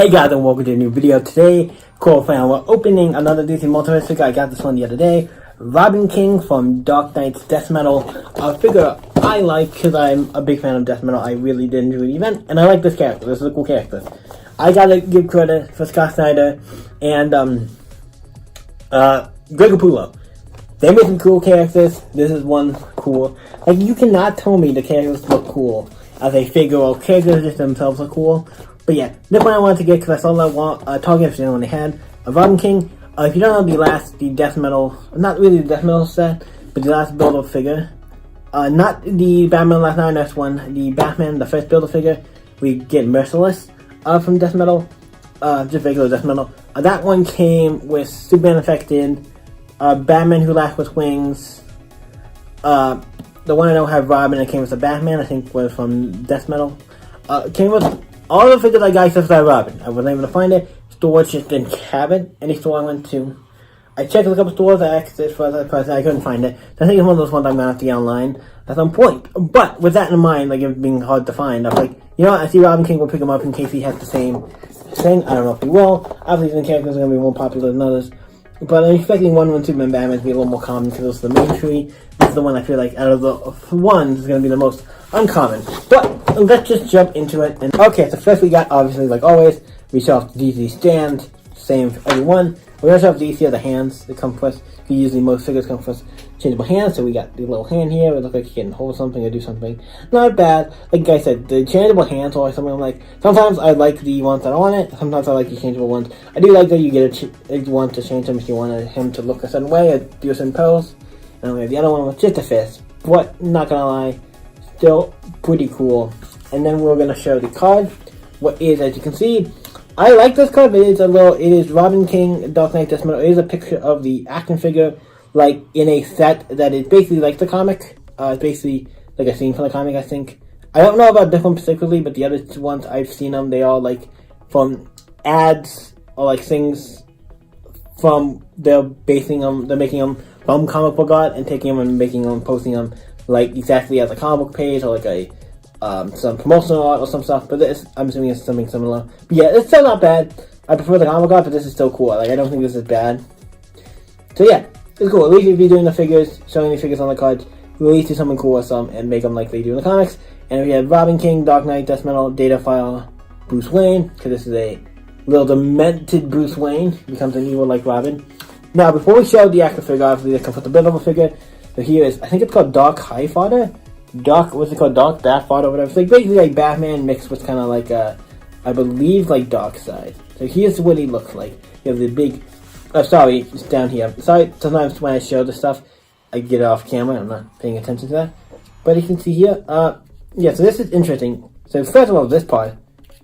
Hey guys, and welcome to a new video. Today, cool fan, we're opening another DC Multiverse figure. I got this one the other day. Robin King from Dark Knight's Death Metal. A figure I like because I'm a big fan of Death Metal. I really did enjoy the event, and I like this character. This is a cool character. I gotta give credit for Scott Snyder and Greg Capullo. They made some cool characters. This is one cool. Like, you cannot tell me the characters look cool as a figure, or characters just themselves look cool. But yeah, this one I wanted to get because I saw that Target when they had a Robin King. If you don't know the Death Metal, not really the Death Metal set, but the last build-up figure, not the Batman Last Night one, the Batman, the first build-up figure, we get Merciless from Death Metal, just regular Death Metal. That one came with Superman affected, Batman Who Laughs with Wings. The one I don't have Robin, it came with the Batman, I think was from Death Metal. Came with all the figures I got except for Robin. I wasn't able to find it. Stores just didn't have it. Any store I went to, I checked a couple stores, I asked it for that person, I couldn't find it. So I think it's one of those ones I'm going to have to get online at some point. But with that in mind, like it being hard to find, I was like, you know what, I see Robin King, we'll pick him up in case he has the same thing. I don't know if he will. Obviously, the characters are going to be more popular than others. But I'm expecting Wonder Woman, Superman, Batman to be a little more common because it's the main tree. This is the one I feel like out of the ones is going to be the most uncommon. But let's just jump into it. And okay, so first we got, obviously, like always, we saw DC stand, same for everyone. We also have DC of the hands that come first. Usually most figures come first. Changeable hands, so we got the little hand here. It looks like you can hold something or do something. Not bad. Like I said, the changeable hands are always something I'm like, sometimes I like the ones that are on it. Sometimes I like the changeable ones. I do like that you get you want to change them if you want him to look a certain way or do a certain pose. And we have the other one with just a fist. But, not gonna lie, still pretty cool. And then we're gonna show the card. What is, as you can see, I like this card, but it is Robin King, Dark Knight Death Metal. It is a picture of the action figure, like, in a set that is basically like the comic. It's basically like a scene from the comic, I think. I don't know about this one particularly, but the other ones I've seen them, they all, like, from ads, or, like, things from, they're making them from comic book art, and taking them and making them, posting them, like, exactly as a comic book page, or, like, a some promotional art or some stuff, but this, I'm assuming it's something similar. But yeah, it's still not bad. I prefer the comic art, but this is still cool. Like, I don't think this is bad. So yeah, it's cool. At least if you're doing the figures, showing the figures on the cards, you at least do something cool with some and make them like they do in the comics. And we have Robin King, Dark Knight, Death Metal, Data File, Bruce Wayne, because this is a little demented Bruce Wayne, becomes an evil like Robin. Now, before we show the actual figure, obviously they come with the build of a figure. So here is, I think it's called Dark High Fodder. What's it called? Dark Batfod or whatever. It's like basically like Batman mixed with kind of like I believe like Darkseid. So here's what he looks like. You have the big, sorry, it's down here. Sorry, sometimes when I show this stuff, I get it off camera. I'm not paying attention to that. But you can see here, yeah, so this is interesting. So first of all, this part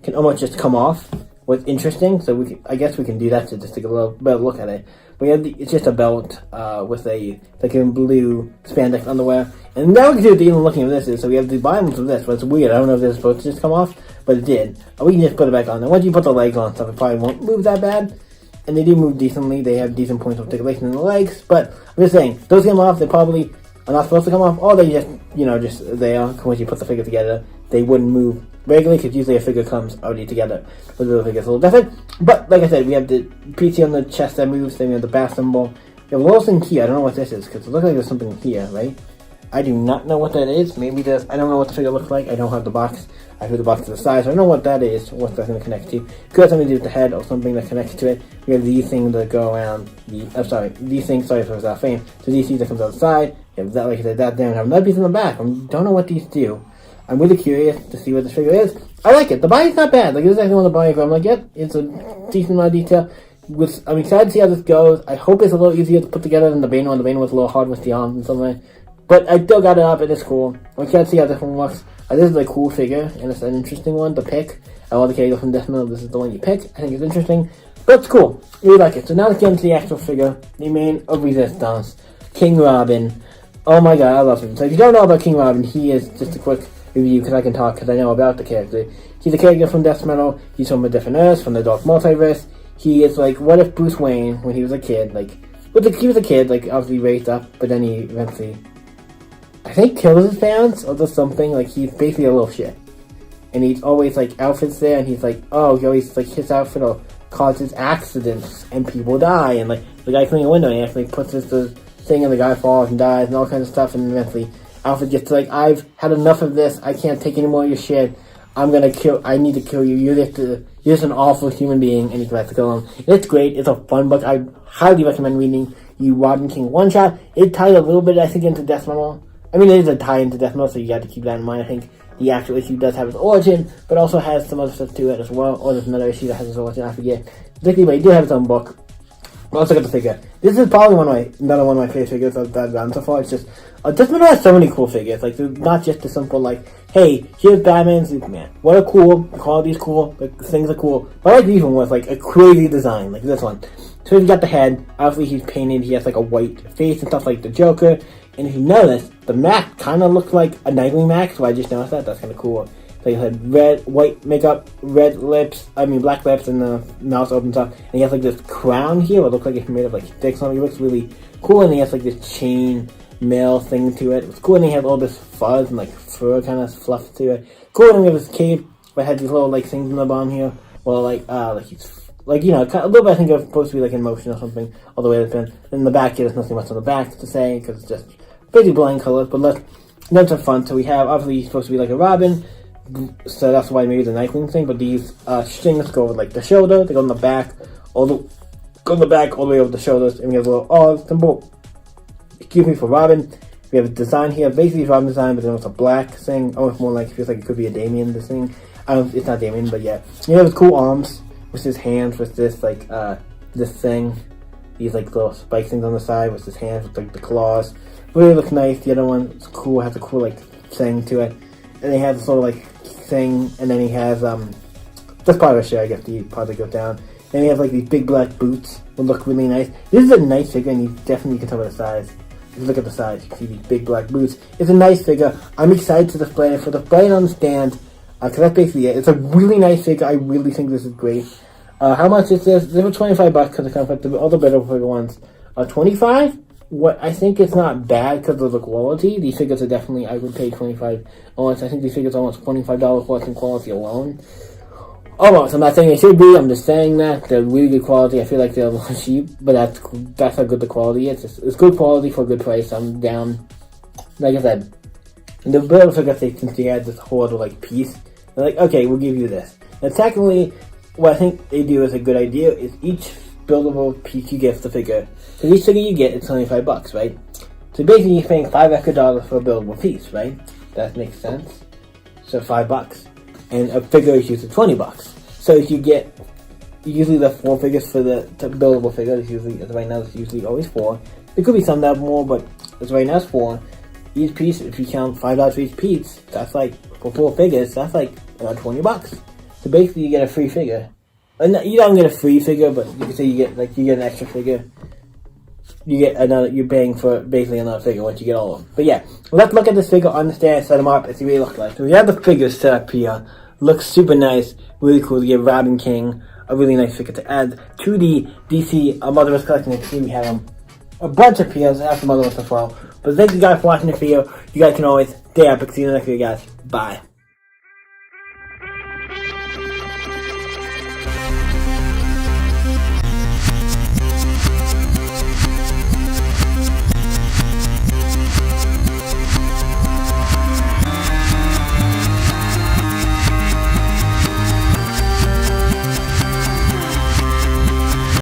can almost just come off. What's interesting, so I guess we can do that to just take a little better look at it. We have it's just a belt with a like a blue spandex underwear. And now we can do what the even looking at this is. So we have the bottoms of this, but it's weird. I don't know if this is supposed to just come off, but it did. We can just put it back on. And once you put the legs on stuff, it probably won't move that bad. And they do move decently. They have decent points of articulation in the legs. But I'm just saying, those come off, they probably are not supposed to come off. Or they just, just they are. Once you put the figure together, they wouldn't move regularly, because usually a figure comes already together. But the figure is a little different. But like I said, we have the PT on the chest that moves. Then we have the bat symbol. We have a little thing here. I don't know what this is, because it looks like there's something here, right? I do not know what that is. Maybe there's, I don't know what the figure looks like. I don't have the box. I have the box to the side, so I don't know what that is, what that's going to connect to. Could have something to do with the head or something that connects to it. We have these things that go around these things, sorry if it was that frame. So these things that comes outside. You have that, like I said, that there, and have another piece in the back. I don't know what these do. I'm really curious to see what this figure is. I like it. The body's not bad. Like, this is actually one of the body where I'm like, yep, it's a decent amount of detail. I'm excited to see how this goes. I hope it's a little easier to put together than the Bane one. The Bane was a little hard with the arms and something. But I still got it up, and it's cool. I'm excited to see how this one works. This is a cool figure, and it's an interesting one to pick. I love the character from Death Metal. This is the one you pick. I think it's interesting. But it's cool. I really like it. So now let's get into the actual figure. The main of Resistance. King Robin. Oh my god, I love him. So if you don't know about King Robin, he is, just a quick review, because I can talk, because I know about the character. He's a character from Death Metal. He's from a different Earth, from the Dark Multiverse. He is like, what if Bruce Wayne, when he was a kid, he was a kid, obviously raised up, but then he eventually, I think, kills his parents, or does something, he's basically a little shit. And and he's always like outfits there, and he's like, oh, he always like his outfit or causes accidents and people die, and like the guy cleaning a window and he actually puts this thing and the guy falls and dies and all kinds of stuff, and eventually Alfred gets like, I've had enough of this, I can't take any more of your shit, I need to kill you, you're just an awful human being, and he tries to kill him. It's great, it's a fun book, I highly recommend reading you Robin King one shot. It tied a little bit, I think, into Death Metal. I mean, it is a tie into Death Metal, so you got to keep that in mind. I think the actual issue does have its origin, but also has some other stuff to it as well, or there's another issue that has its origin, I forget. Particularly, but it did have its own book. Let's look at the figure. This is probably another one of my favorite figures I've done so far. It's just, Death Metal has so many cool figures. Like, they're not just the simple, like, hey, here's Batman, Superman. What a cool, the quality's cool, the things are cool. But I like these ones with, like, a crazy design, like this one. So he's got the head, obviously he's painted, he has, like, a white face and stuff like the Joker. And if you notice, the mask kind of looks like a Nightwing mask, so I just noticed that. That's kind of cool. So he had white makeup, black lips, and the mouth opens up. And he has like this crown here, it looks like it's made of like sticks on it. It looks really cool, and he has like this chain mail thing to it. It's cool, and he has all this fuzz and like fur kind of fluff to it. Cool, and he has this cape, but had these little like things in the bottom here. Well, like he's like, you know, a little bit I think it's supposed to be like in motion or something, all the way it's been. In the back here, there's nothing much on the back to say, because it's just pretty blind colors, but let's have fun. So we have, obviously, he's supposed to be like a Robin, so that's why maybe the Nightwing thing, but these strings go over like the shoulder, they go in the back, all the way over the shoulders, and we have a little symbol, excuse me, for Robin. We have a design here, basically Robin design, but then it's a black thing, almost more like, it feels like it could be a Damien, this thing. It's not Damien, but yeah. You have his cool arms, with his hands, with this, like, this thing, these, like, little spike things on the side, with his hands, with, like, the claws. Really looks nice. The other one is cool, has a cool, like, thing to it. And he has this little, like, thing, and then he has, that's part of the shirt, I guess, the part that goes down. And he has, like, these big black boots, would look really nice. This is a nice figure, and you definitely can tell by the size. If you look at the size, you can see these big black boots. It's a nice figure. I'm excited to display it, for display it on the stand, because that's basically it. It's a really nice figure. I really think this is great. How much is this? They were $25 because it comes with the other better figure ones. $25? What I think it's not bad because of the quality. These figures are definitely, I would pay $25. Almost, I think these figures are almost $25 worth in quality alone. Almost, I'm not saying they should be, I'm just saying that. They're really good quality. I feel like they're a little cheap, but that's how good the quality is. It's good quality for a good price. I'm down. Like I said, the build figure, since they had this whole other, like, piece, they're like, okay, we'll give you this. And secondly, what I think they do is a good idea is each buildable piece you get the figure. So each figure you get is $25, right? So basically you're paying $5 extra for a buildable piece, right? That makes sense. So $5. And a figure is usually $20. So if you get usually the 4 figures for the buildable figure, it's usually, as right now it's usually always 4. There could be some that have more, but as right now it's 4. Each piece, if you count $5 for each piece, that's like, for 4 figures, that's like $20. So basically you get a free figure. You don't get a free figure, but you can say you get an extra figure. You get another, you're paying for basically another figure once you get all of them. But yeah, let's look at this figure on the stand, set them up, and see what they look like. So we have the figures set up here. Looks super nice, really cool to get Robin King, a really nice figure to add to the DC Motherless collection. You can see we have a bunch of POs after Motherless as well. But thank you guys for watching the video. You guys can always stay epic. See you in the next video, guys. Bye.